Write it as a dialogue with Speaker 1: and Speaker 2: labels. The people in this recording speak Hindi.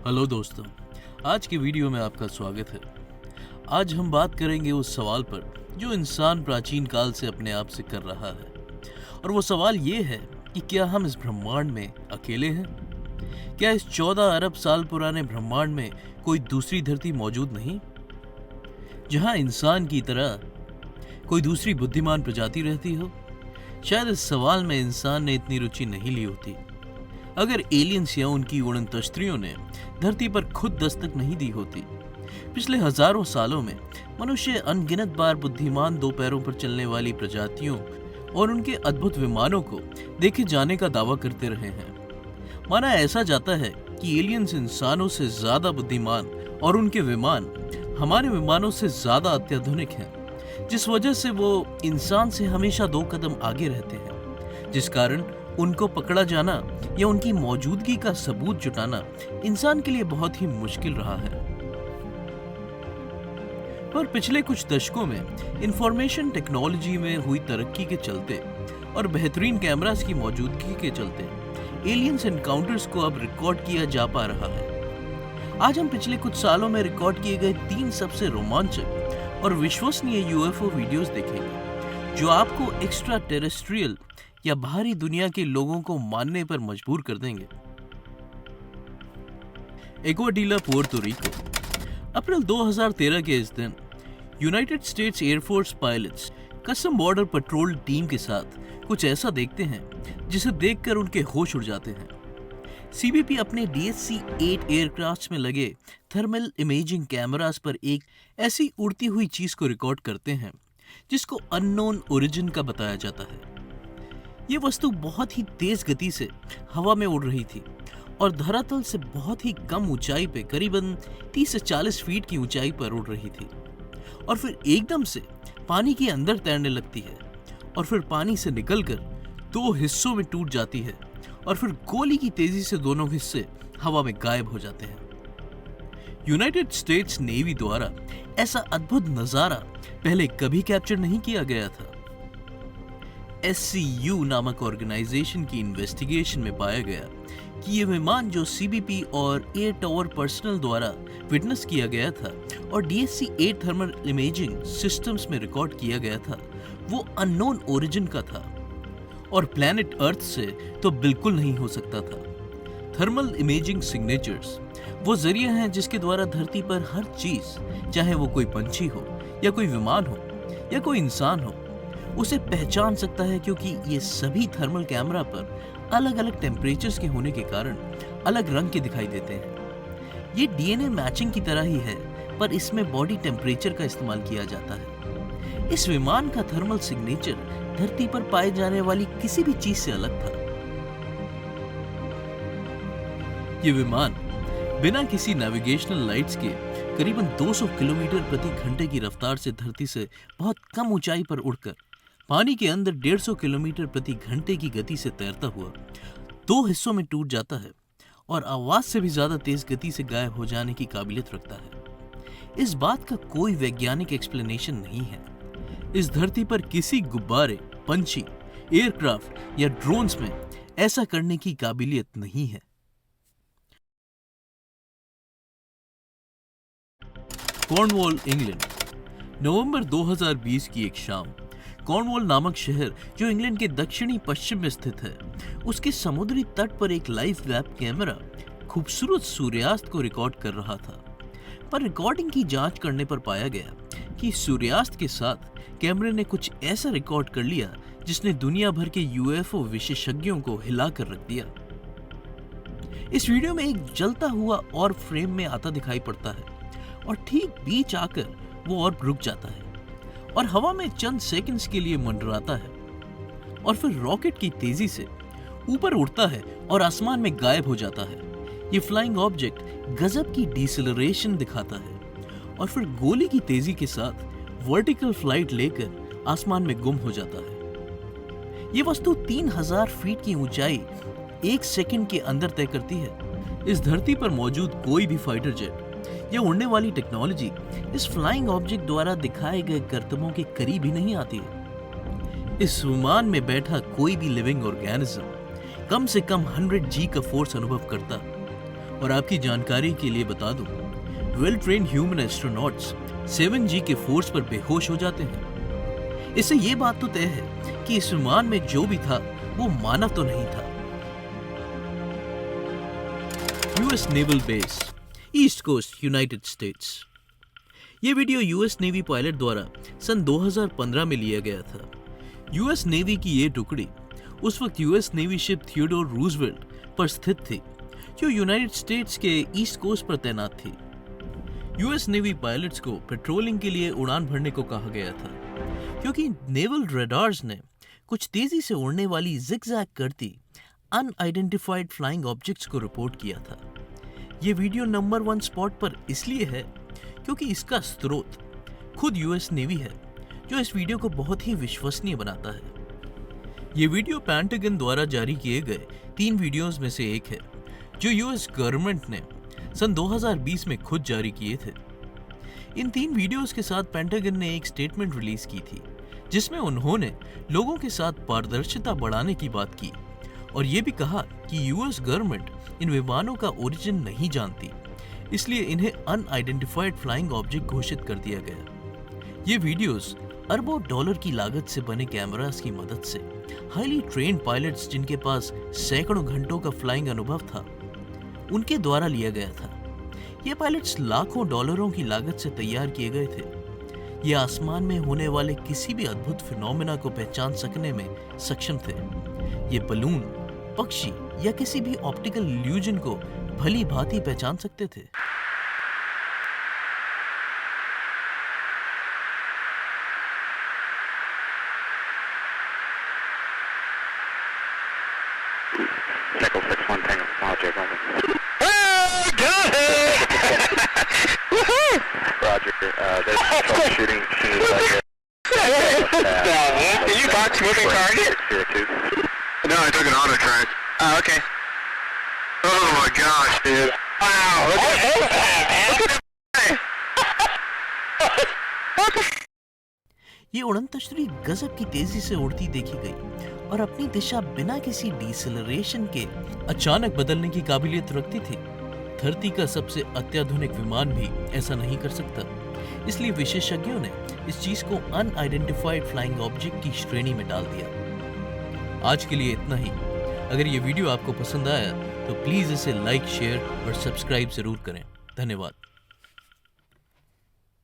Speaker 1: हेलो दोस्तों, आज की वीडियो में आपका स्वागत है। आज हम बात करेंगे उस सवाल पर जो इंसान प्राचीन काल से अपने आप से कर रहा है। और वो सवाल ये है कि क्या हम इस ब्रह्मांड में अकेले हैं? क्या इस 14 अरब साल पुराने ब्रह्मांड में कोई दूसरी धरती मौजूद नहीं, जहां इंसान की तरह कोई दूसरी बुद्धिमान प्रजाति रहती हो? शायद इस सवाल में इंसान ने इतनी रुचि नहीं ली होती अगर एलियंस या उनकी उड़न तश्तरियों ने धरती पर खुद दस्तक नहीं दी होती। पिछले हजारों सालों में मनुष्य अनगिनत बार बुद्धिमान दो पैरों पर चलने वाली प्रजातियों और उनके अद्भुत विमानों को देखे जाने का दावा करते रहे हैं। माना ऐसा जाता है कि एलियंस इंसानों से ज्यादा बुद्धिमान और उनके विमान हमारे विमानों से ज्यादा अत्याधुनिक हैं, जिस वजह से वो इंसान से हमेशा 2 कदम आगे रहते हैं, जिस कारण उनको पकड़ा जाना या उनकी मौजूदगी का सबूत जुटाना इंसान के लिए बहुत ही मुश्किल रहा है। पर पिछले कुछ दशकों में इंफॉर्मेशन टेक्नोलॉजी में हुई तरक्की के चलते और बेहतरीन कैमरास की मौजूदगी के चलते एलियंस एनकाउंटर्स को अब रिकॉर्ड किया जा पा रहा है। आज हम पिछले कुछ सालों में रिकॉर्ड किए गए 3 सबसे रोमांचक और विश्वसनीय यूएफओ वीडियोस देखेंगे, जो आपको एक्स्ट्रा टेरेस्ट्रियल या बाहरी दुनिया के लोगों को मानने पर मजबूर कर देंगे। एग्वाडिला, पुर्तो रिको। अप्रैल 2013 के इस दिन United states air force pilots custom border patrol team के साथ कुछ ऐसा देखते हैं जिसे देखकर उनके होश उड़ जाते हैं। सीबीपी अपने DC-8 एयरक्राफ्ट में लगे थर्मल इमेजिंग कैमरास पर एक ऐसी उड़ती हुई चीज को रिकॉर्ड करते हैं जिसको अननोन ओरिजिन का बताया जाता है। ये वस्तु बहुत ही तेज गति से हवा में उड़ रही थी और धरातल से बहुत ही कम ऊंचाई पे करीबन 30 से 40 फीट की ऊंचाई पर उड़ रही थी, और फिर एकदम से पानी के अंदर तैरने लगती है और फिर पानी से निकलकर 2 हिस्सों में टूट जाती है और फिर गोली की तेजी से दोनों हिस्से हवा में गायब हो जाते हैं। यूनाइटेड स्टेट्स नेवी द्वारा ऐसा अद्भुत नजारा पहले कभी कैप्चर नहीं किया गया था। SCU नामक ऑर्गेनाइजेशन की इन्वेस्टिगेशन में पाया गया कि ये विमान जो CBP और एयर टावर पर्सनल द्वारा विटनेस किया गया था और DSC-8 थर्मल इमेजिंग सिस्टम्स में रिकॉर्ड किया गया था, वो अननोन ओरिजिन का था और प्लैनेट अर्थ से तो बिल्कुल नहीं हो सकता था। थर्मल इमेजिंग सिग्नेचर्स वो जरिया हैं जिसके द्वारा धरती पर हर चीज, चाहे वो कोई पंछी हो या कोई विमान हो या कोई इंसान हो, उसे पहचान सकता है, क्योंकि ये सभी थर्मल कैमरा पर अलग अलग टेम्परेचर्स के होने के कारण अलग रंग के दिखाई देते हैं। ये DNA मैचिंग की तरह ही है, पर इसमें बॉडी टेम्परेचर का इस्तेमाल किया जाता है। इस विमान का थर्मल सिग्नेचर धरती पर पाए जाने वाली किसी भी चीज से अलग था। ये विमान बिना किसी नेविगेशनल लाइट्स के करीबन 200 किलोमीटर प्रति घंटे की रफ्तार से धरती से बहुत कम ऊंचाई पर उड़कर पानी के अंदर 150 किलोमीटर प्रति घंटे की गति से तैरता हुआ 2 हिस्सों में टूट जाता है और आवाज से भी ज्यादा तेज गति से गायब हो जाने की काबिलियत रखता है। इस बात का कोई वैज्ञानिक एक्सप्लेनेशन नहीं है। इस धरती पर किसी गुब्बारे, पंछी, एयरक्राफ्ट या ड्रोन्स में ऐसा करने की काबिलियत नहीं है। Cornwall, England. नवंबर 2020 की एक शाम कॉर्नवॉल नामक शहर, जो इंग्लैंड के दक्षिणी पश्चिम में स्थित है, उसके समुद्री तट पर एक लाइव वेब कैमरा खूबसूरत सूर्यास्त को रिकॉर्ड कर रहा था। पर रिकॉर्डिंग की जांच करने पर पाया गया कि सूर्यास्त के साथ कैमरे ने कुछ ऐसा रिकॉर्ड कर लिया जिसने दुनिया भर के UFO विशेषज्ञों को हिला कर रख दिया। इस वीडियो में एक जलता हुआ और फ्रेम में आता दिखाई पड़ता है और ठीक बीच आकर वो और रुक जाता है और हवा में चंद सेकंड्स के लिए मंडराता है और फिर रॉकेट की तेजी से ऊपर उड़ता है और आसमान में गायब हो जाता है। ये फ्लाइंग ऑब्जेक्ट गजब की डिसेलरेशन दिखाता है और फिर गोली की तेजी के साथ वर्टिकल फ्लाइट लेकर आसमान में गुम हो जाता है। ये वस्तु 3000 फीट की ऊंचाई 1 सेकंड के अंदर तय करती है। इस धरती पर मौजूद कोई भी फाइटर जेट या उड़ने वाली टेक्नोलॉजी इस फ्लाइंग ऑब्जेक्ट द्वारा दिखाए गए करतबों के करीब ही नहीं आती है। इस विमान में बैठा कोई भी लिविंग ऑर्गेनिज्म कम से कम 100 G का फोर्स अनुभव करता और आपकी जानकारी के लिए बता दूं, well train human astronauts 7G के फोर्स पर बेहोश हो जाते हैं। इससे ये बात तो तय है कि इस विमान में जो भी था वो मानव तो नहीं था। US naval base, east coast, United States. ये वीडियो यूएस नेवी पायलट द्वारा सन 2015 में लिया गया था। यूएस नेवी की ये टुकड़ी उस वक्त US navy ship Theodore Roosevelt पर स्थित थी, जो यूनाइटेड स्टेट्स के ईस्ट कोस्ट पर तैनात थी। यूएस नेवी पायलट्स को पेट्रोलिंग के लिए उड़ान भरने को कहा गया था, क्योंकि नेवल रडार्स ने कुछ तेजी से उड़ने वाली जिगजैग करती अनआइडेंटिफाइड फ्लाइंग ऑब्जेक्ट्स को रिपोर्ट किया था। ये वीडियो नंबर 1 स्पॉट पर इसलिए है क्योंकि इसका स्रोत खुद यूएस नेवी है, जो इस वीडियो को बहुत ही विश्वसनीय बनाता है। ये वीडियो पेंटागन द्वारा जारी किए गए 3 वीडियोस में से एक है, जो यूएस गवर्नमेंट ने सन 2020 में खुद जारी किए थे। इन 3 वीडियोस के साथ पेंटागन ने एक स्टेटमेंट रिलीज की थी, जिसमें उन्होंने लोगों के साथ पारदर्शिता बढ़ाने की बात की और ये भी कहा कि यूएस गवर्नमेंट इन विमानों का ओरिजिन नहीं जानती, इसलिए इन्हें अनआइडेंटिफाइड फ्लाइंग ऑब्जेक्ट घोषित कर दिया गया। ये वीडियोस अरबों डॉलर की लागत से बने कैमरास की मदद से हाईली ट्रेन्ड पायलट्स, जिनके पास सैकड़ों घंटों का फ्लाइंग अनुभव था, उनके द्वारा लिया गया था। ये पायलट्स लाखों डॉलरों की लागत से तैयार किए गए थे। ये आसमान में होने वाले किसी भी अद्भुत फिनोमेना को पहचान सकने में सक्षम थे। ये बलून, पक्षी या किसी भी ऑप्टिकल इल्यूजन को भली भांति पहचान सकते थे।
Speaker 2: Echo 61 Tango, Roger, over. Oh, got it! Woohoo! Roger, there's troubleshooting as soon as I get... Did you box moving target?
Speaker 3: No, I took an auto track.
Speaker 2: Oh, okay.
Speaker 3: Oh my gosh, dude.
Speaker 2: Wow, look at that, man!
Speaker 1: ये उड़न तश्तरी गजब की तेजी से उड़ती देखी गई और अपनी दिशा बिना किसी डिसेलरेशन के अचानक बदलने की काबिलियत रखती थी। धरती का सबसे अत्याधुनिक विमान भी ऐसा नहीं कर सकता, इसलिए विशेषज्ञों ने इस चीज को अनआइडेंटिफाइड फ्लाइंग ऑब्जेक्ट की श्रेणी में डाल दिया। आज के लिए इतना ही। अगर ये वीडियो आपको पसंद आया तो प्लीज इसे लाइक, शेयर और सब्सक्राइब जरूर करें। धन्यवाद।